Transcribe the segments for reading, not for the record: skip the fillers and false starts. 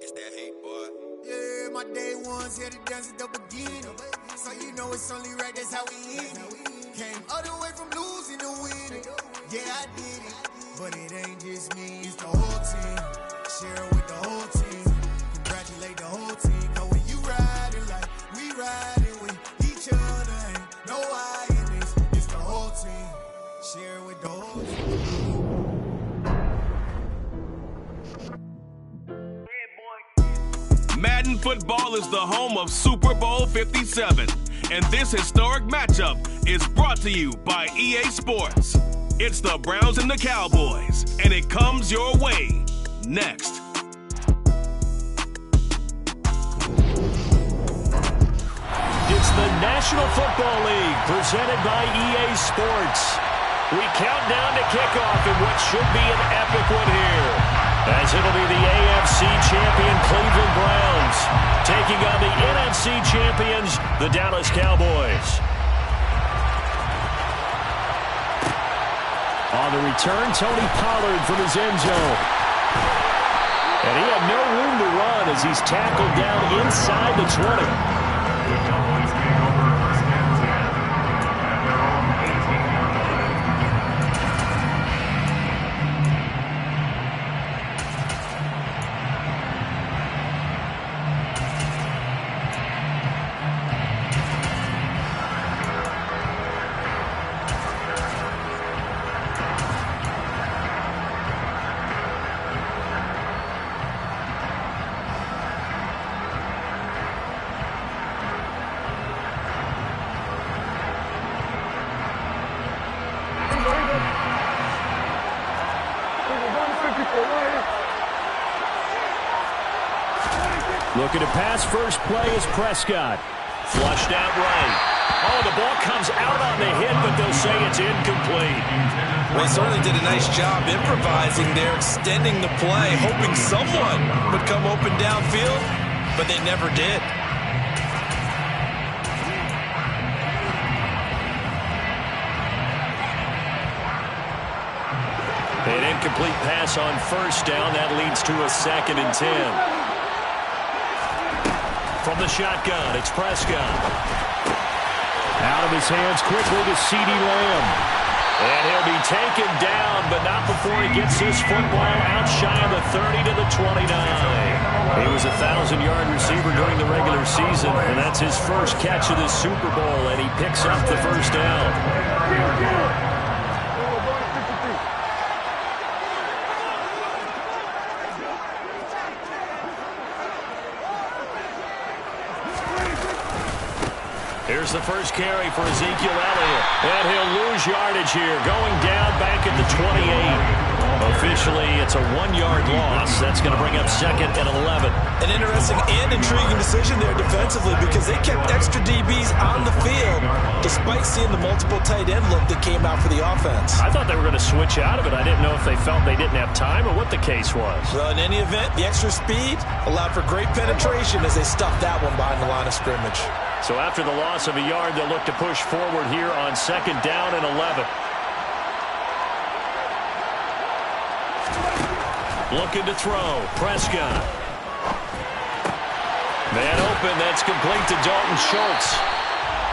It's that hate, boy. Yeah, my day ones here to dance at the beginning. So you know it's only right, that's how we end it. Came all the way from losing to winning. Yeah, I did it. But it ain't just me, it's the whole team. Share it with the whole team. Congratulate the whole team. Cause when you riding like we riding with each other, ain't no I in this. It's the whole team. Share it with the whole team. Madden football is the home of Super Bowl 57, and this historic matchup is brought to you by EA Sports. It's the Browns and the Cowboys, and it comes your way next. It's the National Football League presented by EA Sports. We count down to kickoff in what should be an epic one here, as it'll be the AFC champion Cleveland Browns taking on the NFC champions, the Dallas Cowboys. On the return, Tony Pollard from his end zone. And he had no room to run as he's tackled down inside the 20. Looking to pass, first play is Prescott. Flushed out right. Oh, the ball comes out on the hit, but they'll say it's incomplete. Well, he certainly did a nice job improvising there, extending the play, hoping someone would come open downfield, but they never did. An incomplete pass on first down. That leads to a 2nd and 10. From the shotgun, it's Prescott. Out of his hands quickly to CeeDee Lamb. And he'll be taken down, but not before he gets his football out shy of the 30 to the 29. He was a 1,000-yard receiver during the regular season, and that's his first catch of the Super Bowl, and he picks up the first down. Here's the first carry for Ezekiel Elliott. And he'll lose yardage here, going down back at the 28. Officially, it's a 1-yard loss. That's going to bring up 2nd and 11. An interesting and intriguing decision there defensively because they kept extra DBs on the field despite seeing the multiple tight end look that came out for the offense. I thought they were going to switch out of it. I didn't know if they felt they didn't have time or what the case was. Well, in any event, the extra speed allowed for great penetration as they stuffed that one behind the line of scrimmage. So after the loss of a yard, they'll look to push forward here on 2nd down and 11. Looking to throw. Prescott. Man open. That's complete to Dalton Schultz.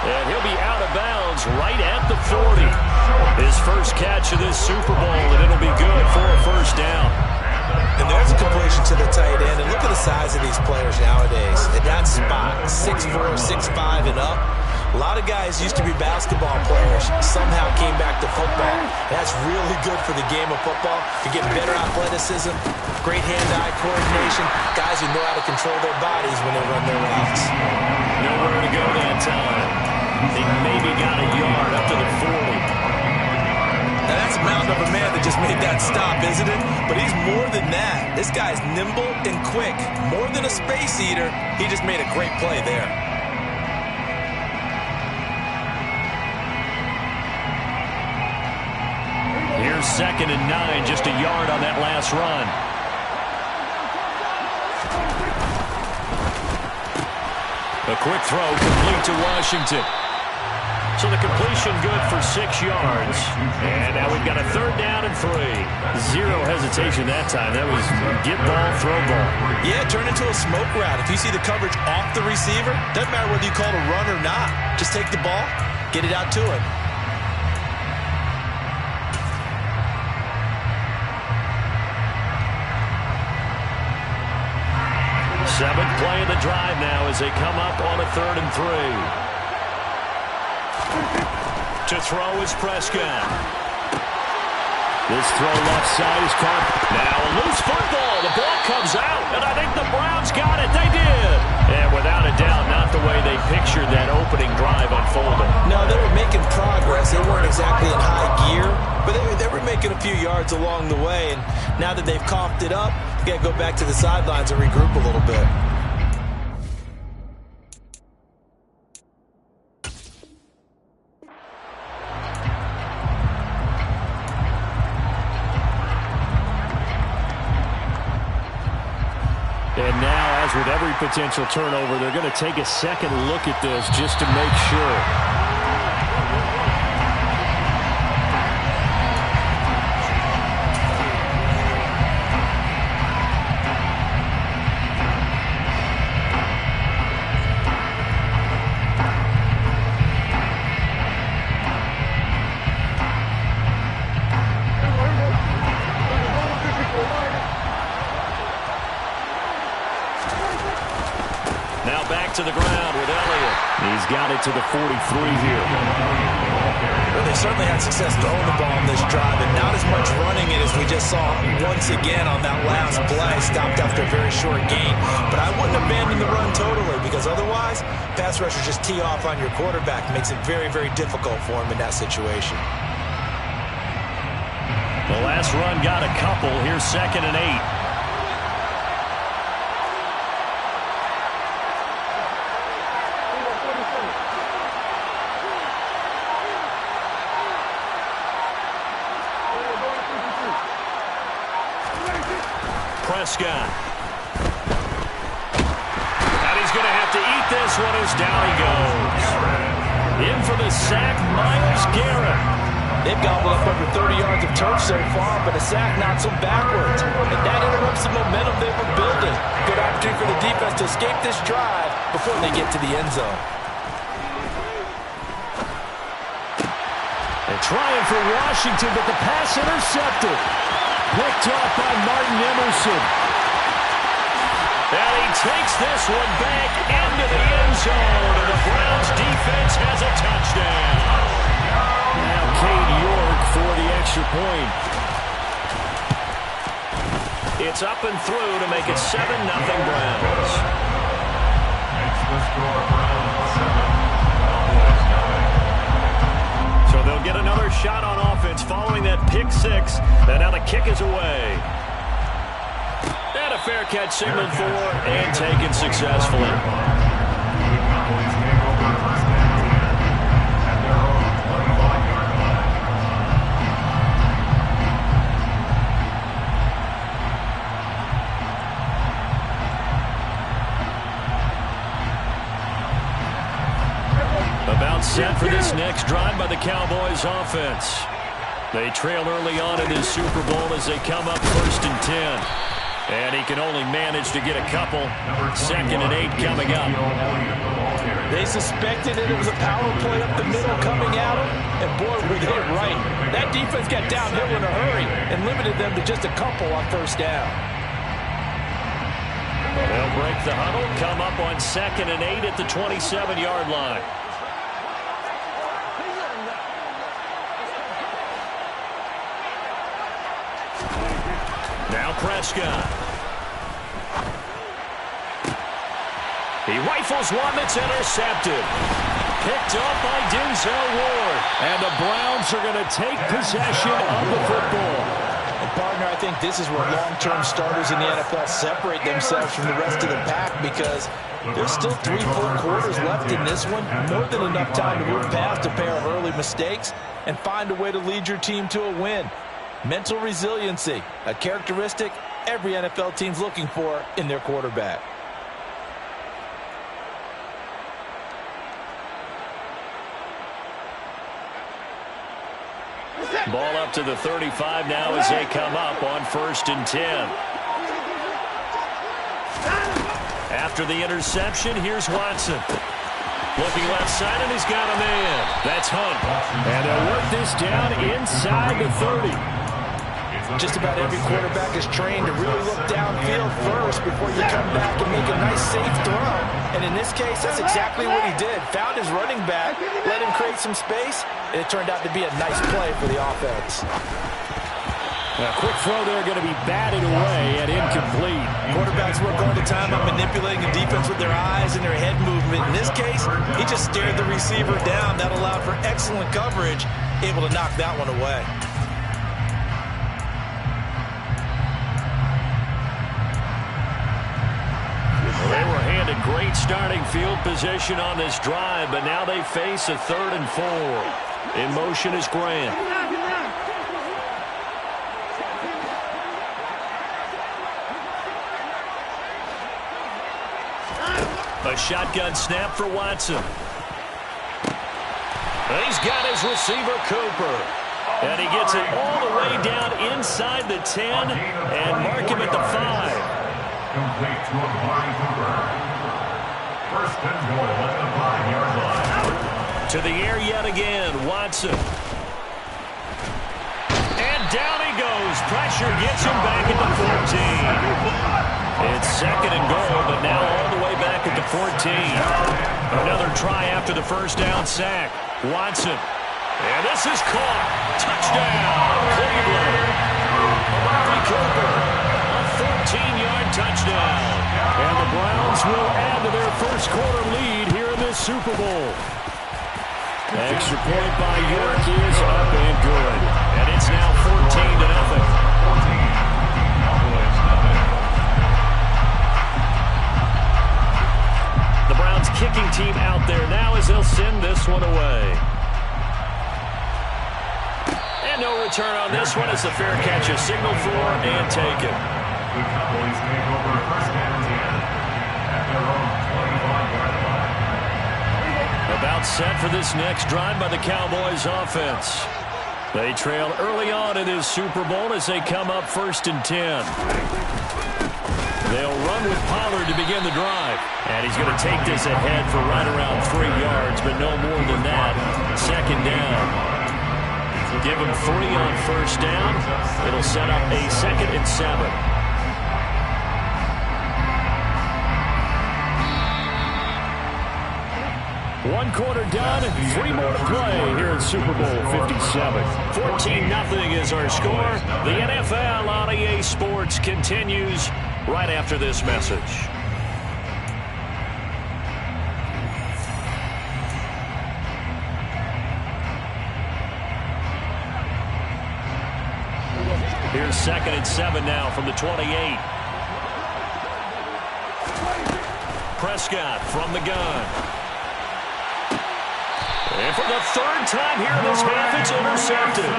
And he'll be out of bounds right at the 40. His first catch of this Super Bowl, and it'll be good for a first down. And there's a completion to the tight end. And look at the size of these players nowadays. At that spot, 6'4", 6'5", and up. A lot of guys used to be basketball players, somehow came back to football. That's really good for the game of football. You get better athleticism, great hand-eye coordination, guys who know how to control their bodies when they run their routes. Nowhere to go that time. They maybe got a yard up to the 40. Now that's a mountain of a man that just made that stop, isn't it? But he's more than that. This guy's nimble and quick. More than a space eater, he just made a great play there. Here's 2nd and 9, just a yard on that last run. A quick throw complete to Washington. So the completion good for 6 yards. And now we've got a 3rd down and 3. Zero hesitation that time. That was get ball, throw ball. Yeah, turn into a smoke route. If you see the coverage off the receiver, doesn't matter whether you call it a run or not. Just take the ball, get it out to him. Seventh play of the drive now as they come up on a 3rd and 3. To throw is Prescott. This throw left side is caught. Now a loose football. The ball comes out, and I think the Browns got it. They did. And without a doubt, not the way they pictured that opening drive unfolding. No, they were making progress. They weren't exactly in high gear, but they were making a few yards along the way. And now that they've coughed it up, you got to go back to the sidelines and regroup a little bit. And now, as with every potential turnover, they're going to take a second look at this just to make sure. To the ground with Elliott. He's got it to the 43 here. Well, they certainly had success throwing the ball on this drive, and not as much running it as we just saw once again on that last play. Stopped after a very short gain. But I wouldn't abandon the run totally, because otherwise, pass rushers just tee off on your quarterback. It makes it very, very difficult for him in that situation. The last run got a couple. Here's 2nd and 8. Prescott. And he's going to have to eat this one as down he goes. In for the sack, Myles Garrett. They've gobbled up over 30 yards of turf so far, but a sack knocks them backwards. And that interrupts the momentum they were building. Good opportunity for the defense to escape this drive before they get to the end zone. They're trying for Washington, but the pass intercepted. Picked off by Martin Emerson. And he takes this one back into the end zone. And the Browns defense has a touchdown. Now Cade York for the extra point. It's up and through to make it 7-0 Browns. Extra score, Browns 7. So they'll get another shot on offense following that pick 6. And now the kick is away. And a fair catch signaled for and taken successfully. About set for this next drive by the Cowboys offense. They trail early on in this Super Bowl as they come up 1st and 10. And he can only manage to get a couple. 2nd and 8 coming up. They suspected it was a power play up the middle coming at them, and boy, were they right. That defense got downhill in a hurry and limited them to just a couple on 1st down. They'll break the huddle, come up on 2nd and 8 at the 27-yard line. Now Prescott. He rifles one that's intercepted. Picked up by Denzel Ward. And the Browns are going to take possession of the football. And partner, I think this is where long-term starters in the NFL separate themselves from the rest of the pack, because there's still 3 full quarters left in this one. More than enough time to move past a pair of early mistakes and find a way to lead your team to a win. Mental resiliency, a characteristic every NFL team's looking for in their quarterback. Ball up to the 35 now as they come up on 1st and 10. After the interception, here's Watson. Looking left side, and he's got a man. That's Hunt. And they'll work this down inside the 30. Just about every quarterback is trained to really look downfield first before you come back and make a nice, safe throw. And in this case, that's exactly what he did. Found his running back, let him create some space, and it turned out to be a nice play for the offense. A quick throw there going to be batted away and incomplete. Quarterbacks work all the time on manipulating the defense with their eyes and their head movement. In this case, he just stared the receiver down. That allowed for excellent coverage, able to knock that one away. They were handed great starting field position on this drive, but now they face a 3rd and 4. In motion is Grant. A shotgun snap for Watson. And he's got his receiver, Cooper. And he gets it all the way down inside the 10 and mark him at the 5. Complete to Amari Cooper. 1st and goal at the 5-yard line. To the air yet again, Watson. And down he goes. Pressure gets him back at the 14. It's 2nd and goal, but now all the way back at the 14. Another try after the 1st down sack. Watson. And this is caught. Touchdown, Cleveland. Amari Cooper. 14-yard touchdown. And the Browns will add to their 1st quarter lead here in this Super Bowl. Extra point by York is up and good. And it's now 14-0. The Browns kicking team out there now as they'll send this one away. And no return on this one as the fair catch is signaled for and taken. The Cowboys take over 1st and 10 at their own 25-yard line. About set for this next drive by the Cowboys offense. They trail early on in this Super Bowl as they come up 1st and 10. They'll run with Pollard to begin the drive. And he's going to take this ahead for right around 3 yards, but no more than that. 2nd down. Give him 3 on 1st down. It'll set up a 2nd and 7. 1 quarter done, 3 more to play here in Super Bowl 57. 14-0 is our score. The NFL on EA Sports continues right after this message. Here's 2nd and 7 now from the 28. Prescott from the gun. And for the 3rd time here in this half, it's intercepted.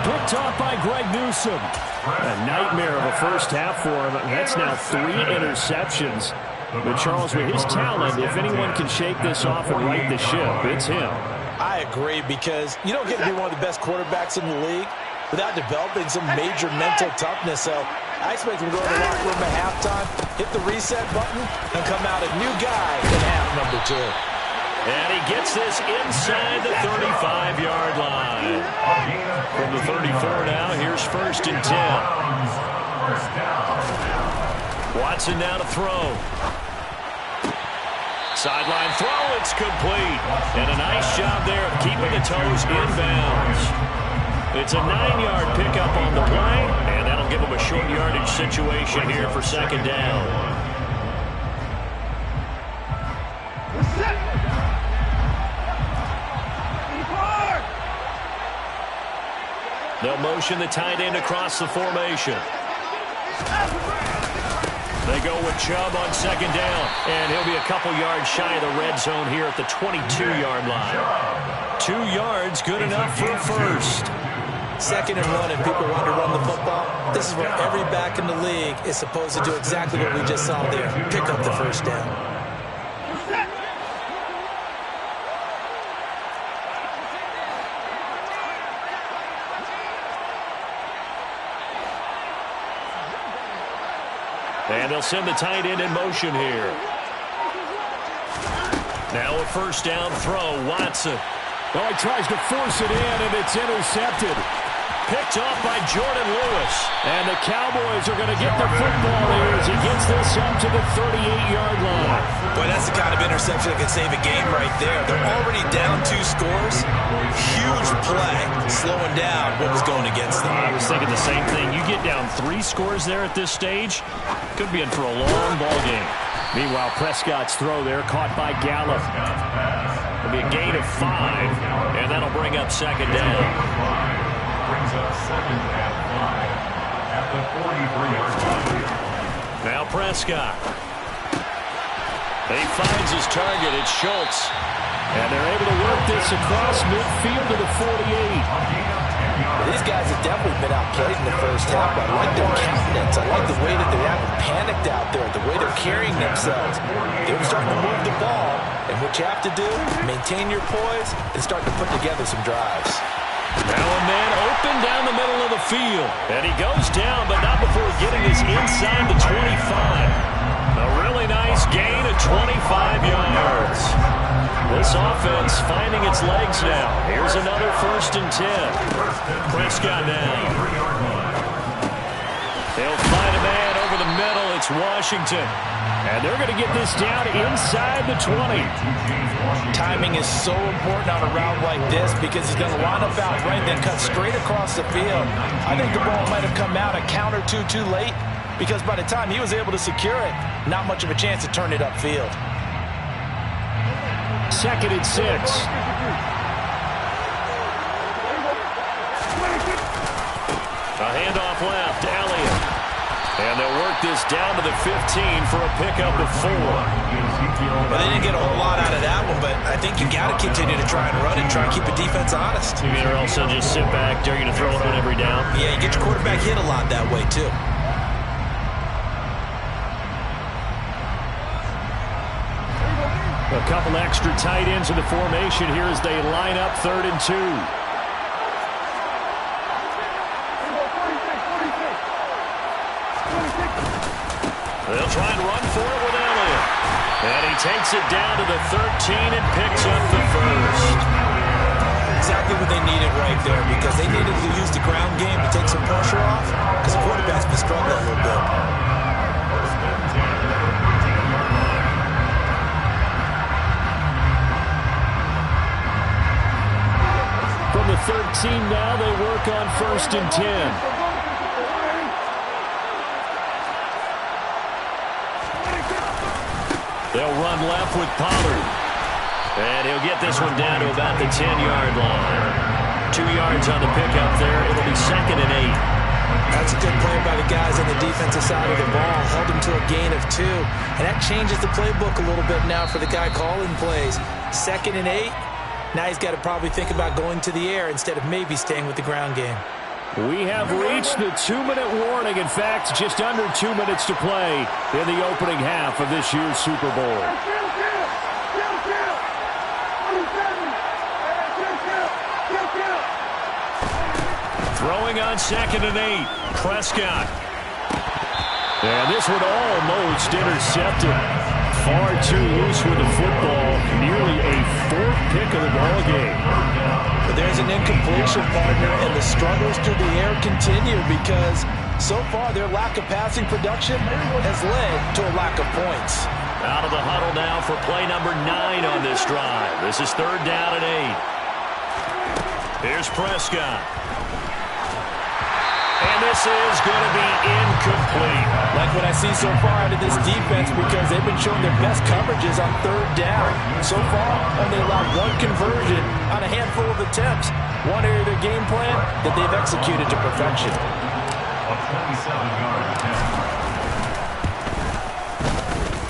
Picked off by Greg Newsome. A nightmare of a 1st half for him. That's now 3 interceptions. But Charles, with his talent, if anyone can shake this off and right the ship, it's him. I agree, because you don't get to be one of the best quarterbacks in the league without developing some major mental toughness. So I expect him to go to the locker room at halftime, hit the reset button, and come out a new guy in half number 2. And he gets this inside the 35-yard line. From the 34 now, here's 1st and 10. Watson now to throw. Sideline throw, it's complete. And a nice job there of keeping the toes inbounds. It's a 9-yard pickup on the play, and that'll give him a short yardage situation here for 2nd down. They'll motion the tight end across the formation. They go with Chubb on 2nd down, and he'll be a couple yards shy of the red zone here at the 22-yard line. 2 yards, good enough for a 1st. 2nd and 1, and people want to run the football. This is where every back in the league is supposed to do exactly what we just saw there, pick up the 1st down. And they'll send the tight end in motion here. Now a first down throw, Watson. Oh, he tries to force it in, and it's intercepted. Picked off by Jordan Lewis. And the Cowboys are going to get the football here as he gets this up to the 38-yard line. Boy, that's the kind of interception that can save a game right there. They're already down 2 scores. Huge play, slowing down what was going against them. I was thinking the same thing. You get down 3 scores there at this stage, could be in for a long ball game. Meanwhile, Prescott's throw there caught by Gallup. It'll be a gain of 5, and that'll bring up second down. Brings up second and 5 at the 43-yard line. Now Prescott. He finds his target. It's Schultz. And they're able to work this across midfield to the 48. These guys have definitely been outplayed in the first half. I like their countenance. I like the way that they haven't panicked out there, the way they're carrying themselves. They're starting to move the ball, and what you have to do, maintain your poise and start to put together some drives. Now a man open down the middle of the field. And he goes down, but not before getting this inside the 25. A really nice gain of 25 yards. This offense finding its legs now. Here's another 1st and 10. Prescott now. They'll find a man over the middle. It's Washington. And they're going to get this down inside the 20. Timing is so important on a route like this because he's going to line up out right, then cut straight across the field. I think the ball might have come out a count or two too late because by the time he was able to secure it, not much of a chance to turn it upfield. 2nd and 6. A handoff left, Elliott. And they'll work this down to the 15 for a pickup of 4. Well, they didn't get a whole lot out of that one, but I think you got to continue to try and run and try and keep the defense honest. You mean, or else they'll just sit back, dare you to throw it on every down? Yeah, you get your quarterback hit a lot that way, too. A couple extra tight ends in the formation here as they line up 3rd and 2. They'll try and run for it with Elliott. And he takes it down to the 13 and picks up the 1st. Exactly what they needed right there because they needed to use the ground game to take some pressure off because the quarterback's been struggling a little bit. From the 13 now, they work on 1st and 10. They'll run left with Pollard. And he'll get this one down to about the 10-yard line. 2 yards on the pickup there. It'll be 2nd and 8. That's a good play by the guys on the defensive side of the ball. Held him to a gain of 2. And that changes the playbook a little bit now for the guy calling plays. 2nd and 8. Now he's got to probably think about going to the air instead of maybe staying with the ground game. We have reached the 2-minute warning. In fact, just under 2 minutes to play in the opening half of this year's Super Bowl. Throwing on 2nd and 8. Prescott. And this one almost intercepted. Far too loose with the football. Nearly a 4th pick of the ball game. But there's an incompletion, partner, and the struggles through the air continue because so far their lack of passing production has led to a lack of points. Out of the huddle now for play number 9 on this drive. This is 3rd down and 8. Here's Prescott. And this is going to be incomplete. Like what I see so far out of this defense because they've been showing their best coverages on 3rd down. So far, only allowed 1 conversion on a handful of attempts. One area of their game plan that they've executed to perfection. A 27-yard attempt.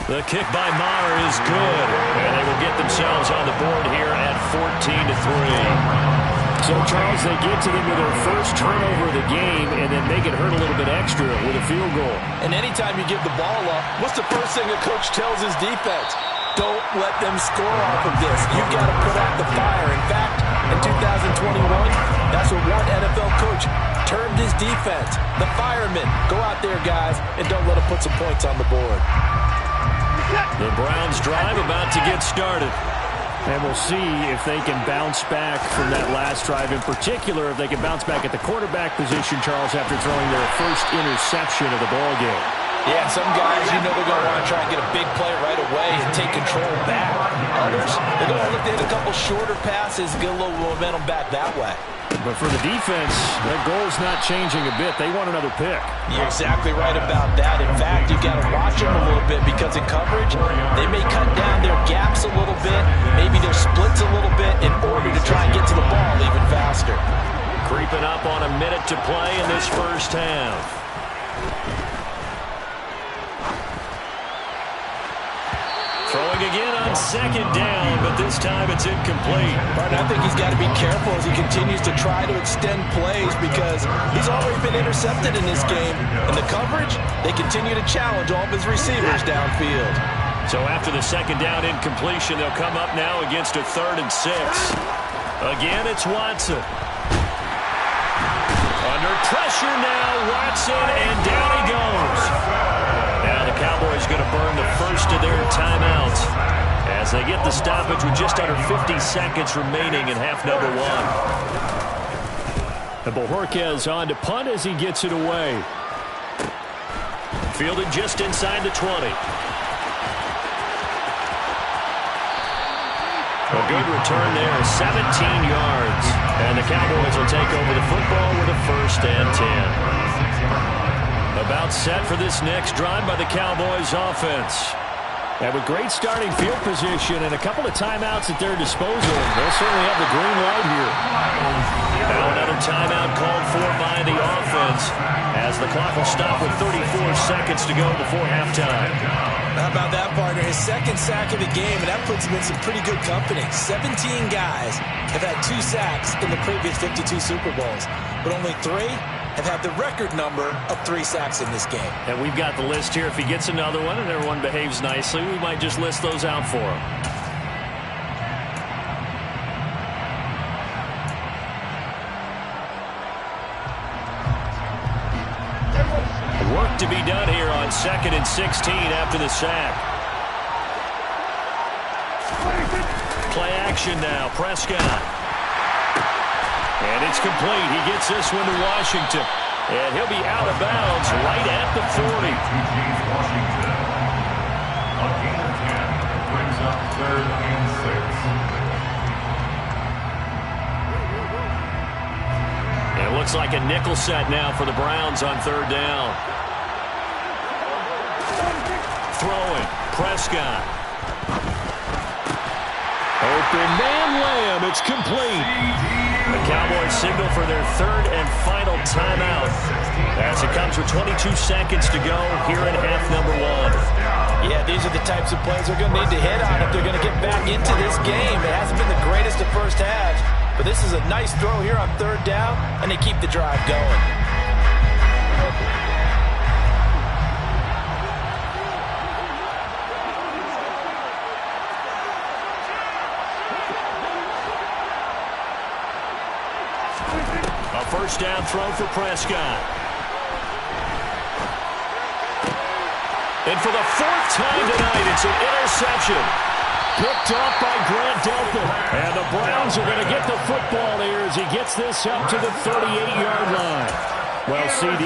The kick by Maher is good. And they will get themselves on the board here at 14-3. So, Charles, they get to them with their first turnover of the game and then make it hurt a little bit extra with a field goal. And anytime you give the ball up, what's the first thing a coach tells his defense? Don't let them score off of this. You've got to put out the fire. In fact, in 2021? That's what one NFL coach termed his defense. The firemen. Go out there, guys, and don't let them put some points on the board. The Browns drive about to get started. And we'll see if they can bounce back from that last drive. In particular, if they can bounce back at the quarterback position, Charles, after throwing their first interception of the ballgame. Yeah, some guys, you know, they're going to want to try and get a big play right away and take control back. Others, they're going to look to hit a couple shorter passes, get a little momentum back that way. But for the defense, their goal's not changing a bit. They want another pick. You're exactly right about that. In fact, you've got to watch them a little bit because in coverage, they may cut down their gaps a little bit, maybe their splits a little bit in order to try and get to the ball even faster. Creeping up on a minute to play in this first half. Throwing again on second down, but this time it's incomplete. I think he's got to be careful as he continues to try to extend plays because he's already been intercepted in this game. And the coverage, they continue to challenge all of his receivers downfield. So after the second down incompletion, they'll come up now against a 3rd and 6. Again, it's Watson. Under pressure now, Watson, and down he goes. Now the Cowboys going to burn the first of their timeouts as they get the stoppage with just under 50 seconds remaining in half number 1. And Bojorquez on to punt as he gets it away. Fielded just inside the 20. A good return there, 17 yards. And the Cowboys will take over the football with a 1st and 10. About set for this next drive by the Cowboys offense. And with great starting field position and a couple of timeouts at their disposal, they'll certainly have the green light here. Now another timeout called for by the offense as the clock will stop with 34 seconds to go before halftime. How about that, partner? His 2nd sack of the game, and that puts him in some pretty good company. 17 guys have had 2 sacks in the previous 52 Super Bowls, but only 3 have had the record number of 3 sacks in this game. And we've got the list here. If he gets another one and everyone behaves nicely, we might just list those out for him. Work to be done here on 2nd and 16 after the sack. Play action now. Prescott. And it's complete. He gets this one to Washington. And he'll be out of bounds right at the 40. Washington. A gain of 10 brings up 3rd and 6. It looks like a nickel set now for the Browns on 3rd down. Throwing. Prescott. Open man Lamb. It's complete. The Cowboys signal for their 3rd and final timeout as it comes with 22 seconds to go here in half number 1. Yeah, these are the types of plays they're going to need to hit on if they're going to get back into this game. It hasn't been the greatest of first halves, but this is a nice throw here on 3rd down, and they keep the drive going. A 1st down throw for Prescott. And for the 4th time tonight, it's an interception. Picked off by Grant Delpit. And the Browns are going to get the football here as he gets this up to the 38-yard line. Well, CD,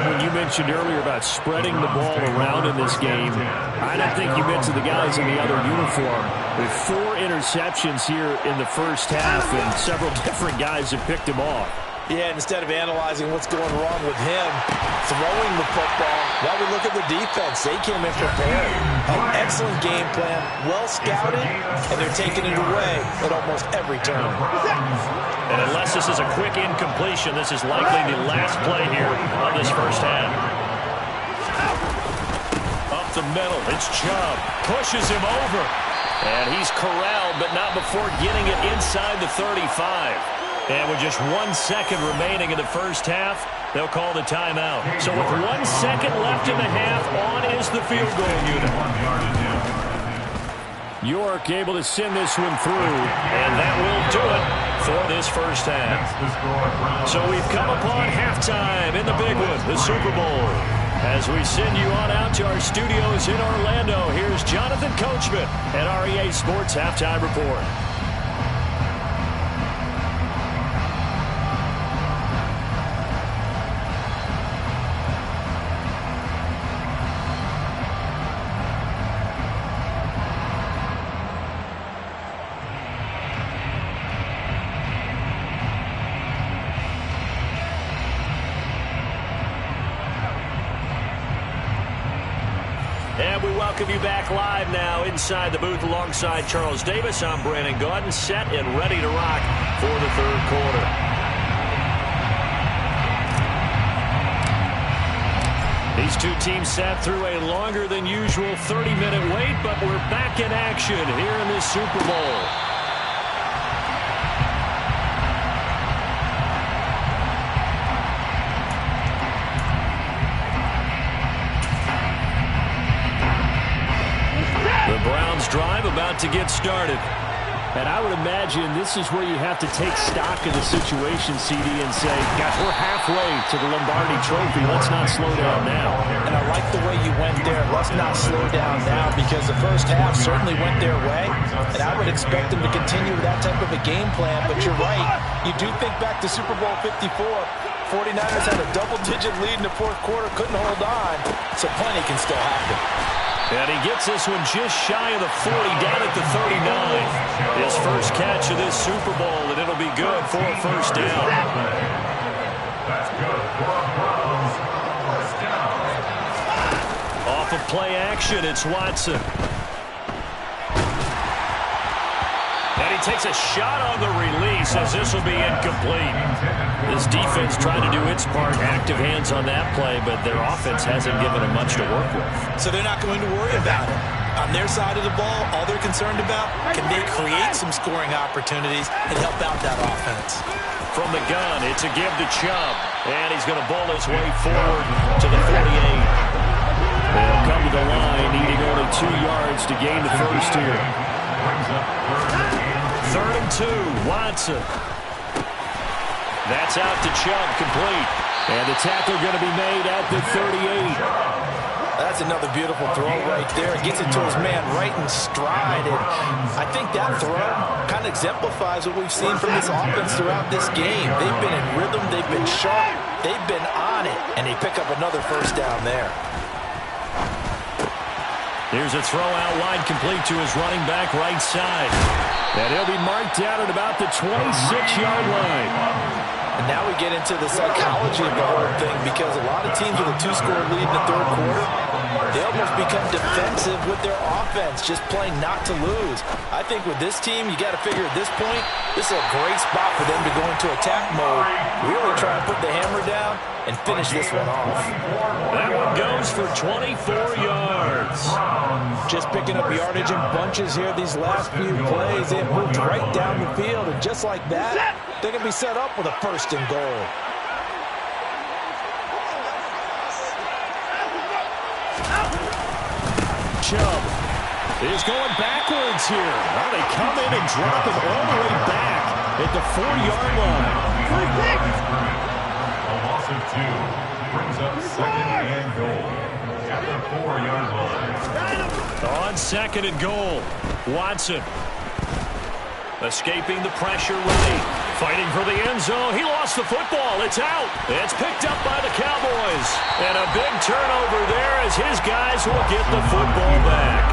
when you mentioned earlier about spreading the ball around in this game, I don't think you mentioned the guys in the other uniform. With 4 interceptions here in the first half, and several different guys have picked him off. Yeah, instead of analyzing what's going wrong with him throwing the football, now we look at the defense. They came in prepared. An excellent game plan, well scouted, and they're taking it away at almost every turn. And unless this is a quick incompletion, this is likely the last play here of this first half. Up the middle, it's Chubb. Pushes him over. And he's corralled, but not before getting it inside the 35. And with just 1 second remaining in the first half, they'll call the timeout. So with 1 second left in the half, on is the field goal unit. York able to send this one through. And that will do it for this first half. So we've come upon halftime in the big one, the Super Bowl. As we send you on out to our studios in Orlando, here's Jonathan Coachman at our EA Sports Halftime Report. And we welcome you back live now inside the booth alongside Charles Davis. I'm Brandon Gaudin, set and ready to rock for the third quarter. These two teams sat through a longer than usual 30-minute wait, but we're back in action here in this Super Bowl. Browns drive about to get started. And I would imagine this is where you have to take stock of the situation, CD, and say, gosh, we're halfway to the Lombardi Trophy. Let's not slow down now. And I like the way you went there. Let's not slow down now, because the first half certainly went their way. And I would expect them to continue with that type of a game plan. But you're right. You do think back to Super Bowl 54. 49ers had a double-digit lead in the fourth quarter, couldn't hold on. So plenty can still happen. And he gets this one just shy of the 40, down at the 39. His first catch of this Super Bowl, and it'll be good for a first down. That's good for a Browns first down. Off of play action, it's Watson. And he takes a shot on the release as this will be incomplete. This defense trying to do its part, active hands on that play, but their offense hasn't given them much to work with. So they're not going to worry about it. On their side of the ball, all they're concerned about, can they create some scoring opportunities and help out that offense? From the gun, it's a give to Chubb, and he's going to bowl his way forward to the 48. They'll come to the line, needing only 2 yards to gain the first here. 3rd and 2, Watson. That's out to Chubb, complete. And the tackle going to be made at the 38. That's another beautiful throw right there. Gets it to his man right in stride. And I think that throw kind of exemplifies what we've seen from this offense throughout this game. They've been in rhythm. They've been sharp. They've been on it. And they pick up another first down there. Here's a throw out wide, complete to his running back right side. And he'll be marked down at about the 26-yard line. And now we get into the psychology of the whole thing, because a lot of teams with a 2-score lead in the third quarter, they almost become defensive with their offense, just playing not to lose. I think with this team, you got to figure at this point, this is a great spot for them to go into attack mode, really try and put the hammer down and finish this one off. That one goes for 24 yards. Just picking up yardage in bunches here these last few plays. They have moved right down the field, and just like that, they're going to be set up with a 1st and goal. Chubb is going backwards here. Now they come in and drop him all the way back at the 4-yard line. A loss of 2 brings up 2nd and goal at the 4-yard line. On 2nd and goal, Watson escaping the pressure, ready, fighting for the end zone. He lost the football. It's out. It's picked up by the Cowboys. And a big turnover there as his guys will get the football back.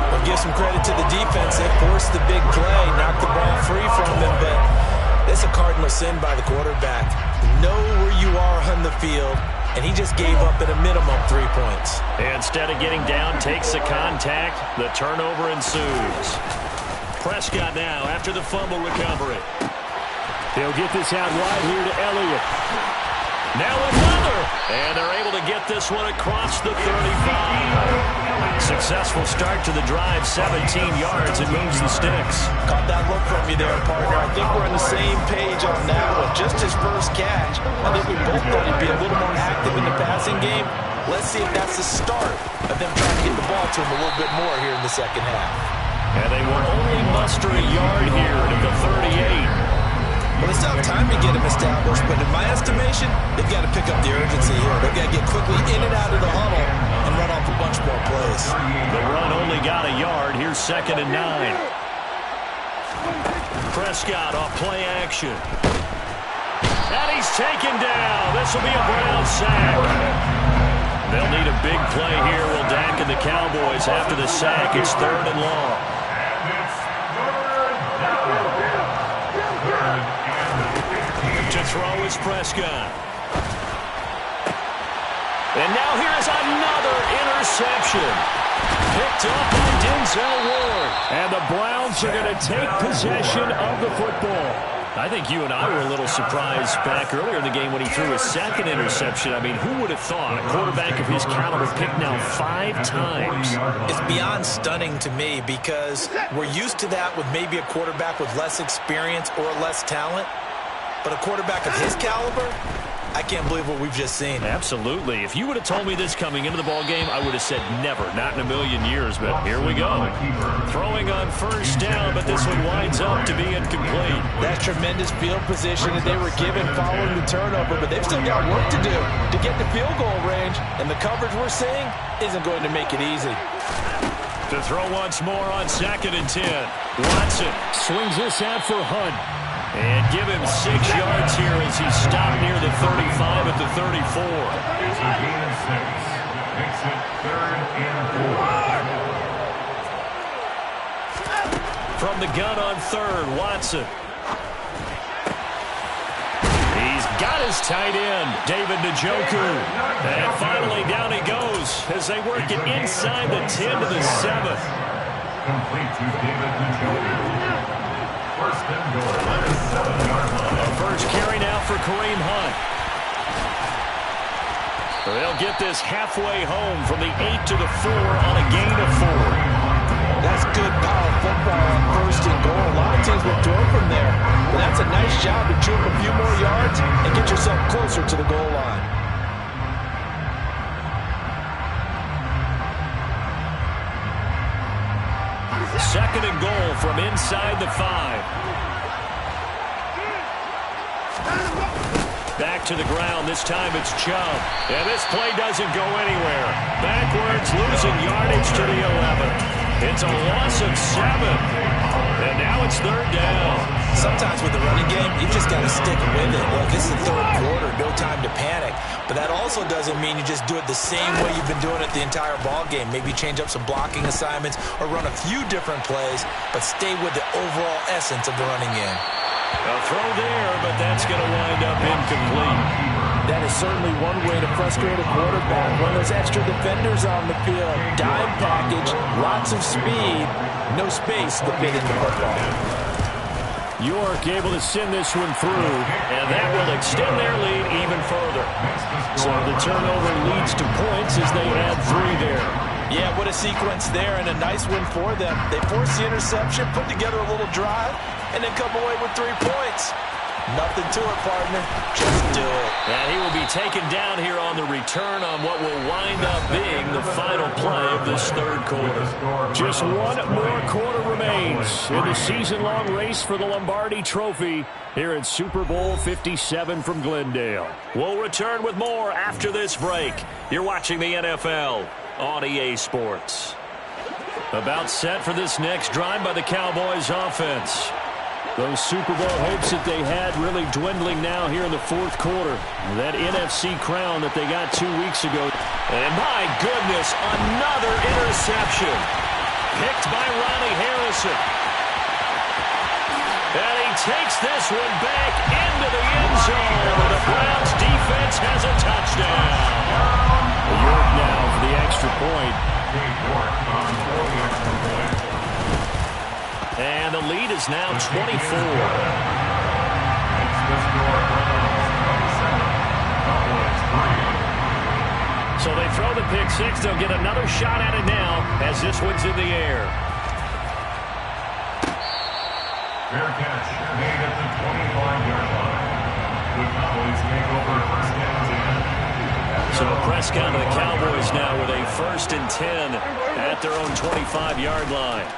We'll give some credit to the defense. They forced the big play, knocked the ball free from them, but it's a cardinal sin by the quarterback. Know where you are on the field, and he just gave up at a minimum 3 points. Instead of getting down, takes the contact. The turnover ensues. Prescott now after the fumble recovery. They'll get this out wide here to Elliott. Now another, and they're able to get this one across the 35. Successful start to the drive, 17 yards, and moves the sticks. Caught that look from you there, partner. I think we're on the same page on that one. Just his first catch. I think we both thought he'd be a little more active in the passing game. Let's see if that's the start of them trying to get the ball to him a little bit more here in the second half. And they will only muster a yard here at the 38. Well, they still have time to get him established, but in my estimation, they've got to pick up the urgency here. They've got to get quickly in and out of the huddle and run off a bunch more plays. The run only got a yard. Here's 2nd and 9. Prescott off play action. And he's taken down. This will be a Brown sack. They'll need a big play here. Will Dak and the Cowboys after the sack. It's 3rd and long. To throw is Prescott. And now here is another interception. Picked up by Denzel Ward. And the Browns are going to take possession of the football. I think you and I were a little surprised back earlier in the game when he threw his 2nd interception. I mean, who would have thought a quarterback of his caliber picked now 5 times? It's beyond stunning to me because we're used to that with maybe a quarterback with less experience or less talent. But a quarterback of his caliber, I can't believe what we've just seen. Absolutely. If you would have told me this coming into the ball game, I would have said never, not in a million years. But here we go. Throwing on 1st down, but this one winds up to be incomplete. That tremendous field position that they were given following the turnover, but they've still got work to do to get the field goal range. And the coverage we're seeing isn't going to make it easy. To throw once more on 2nd and 10. Watson Swings this out for Hunt. and give him 6 yards here as he stopped near the 35 at the 34. It's a gain of 6. Makes it 3rd and 4. From the gun on 3rd, Watson. He's got his tight end, David Njoku. And finally down he goes as they work it inside the 10 to the 7. Complete to David Njoku. 1st and goal at the 7-yard line. A first carry now for Kareem Hunt. They'll get this halfway home from the 8 to the 4 on a gain of 4. That's good power football on 1st and goal. A lot of teams will throw from there. But that's a nice job to chew up a few more yards and get yourself closer to the goal line. Second and goal from inside the 5. Back to the ground. This time it's Chubb. And this play doesn't go anywhere. Backwards, losing yardage to the 11. It's a loss of 7. And now it's 3rd down. Sometimes with the running game, you just got to stick with it. Look, this is the 3rd quarter, no time to panic. But that also doesn't mean you just do it the same way you've been doing it the entire ball game. Maybe change up some blocking assignments or run a few different plays, but stay with the overall essence of the running game. A throw there, but that's going to wind up incomplete. That is certainly one way to frustrate a quarterback. When there's extra defenders on the field, dime package, lots of speed, no space to fit into football. York able to send this one through. And that will extend their lead even further. So the turnover leads to points as they add 3 there. Yeah, what a sequence there and a nice win for them. They forced the interception, put together a little drive, and then come away with 3 points. Nothing to it, partner. Just do it. And he will be taken down here on the return on what will wind up being the final play of this 3rd quarter. Just 1 more quarter remains in the season-long race for the Lombardi Trophy here at Super Bowl 57 from Glendale. We'll return with more after this break. You're watching the NFL on EA Sports. About set for this next drive by the Cowboys offense. Those Super Bowl hopes that they had really dwindling now here in the 4th quarter. That NFC crown that they got 2 weeks ago. And my goodness, another interception. Picked by Ronnie Harrison. And he takes this one back into the end zone. The Browns defense has a touchdown. York now for the extra point. York on 4 extra points. And the lead is now 24. So they throw the pick 6. They'll get another shot at it now as this one's in the air. Fair catch made at the 25-yard line. The Cowboys take over 1st and 10. So Prescott and the Cowboys now with a 1st and 10 at their own 25-yard line.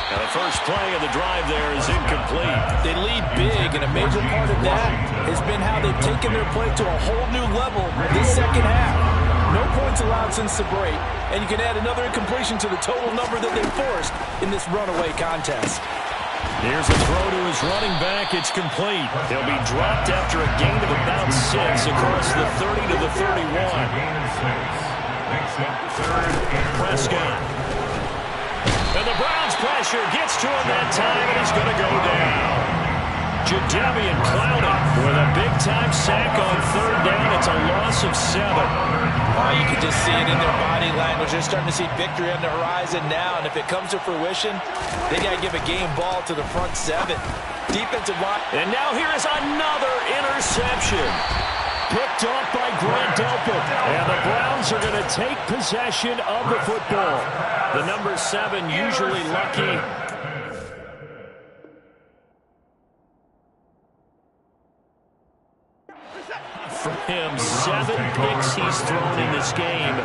Now first play of the drive there is incomplete. They lead big, and a major part of that has been how they've taken their play to a whole new level this second half. No points allowed since the break, and you can add another incompletion to the total number that they forced in this runaway contest. Here's a throw to his running back. It's complete. He'll be dropped after a gain of about 6 across the 30 to the 31. Prescott. And the Browns pressure gets to him that time, and he's going to go down. Jadeveon Clowney with a big-time sack on third down. It's a loss of 7. You can just see it in their body language. They're starting to see victory on the horizon now, and if it comes to fruition, they got to give a game ball to the front 7. Defensive line. And now here is another interception. Picked off by Grant Delpit. And the Browns are going to take possession of the football. The number 7 usually lucky. For him, 7 picks he's thrown in this game.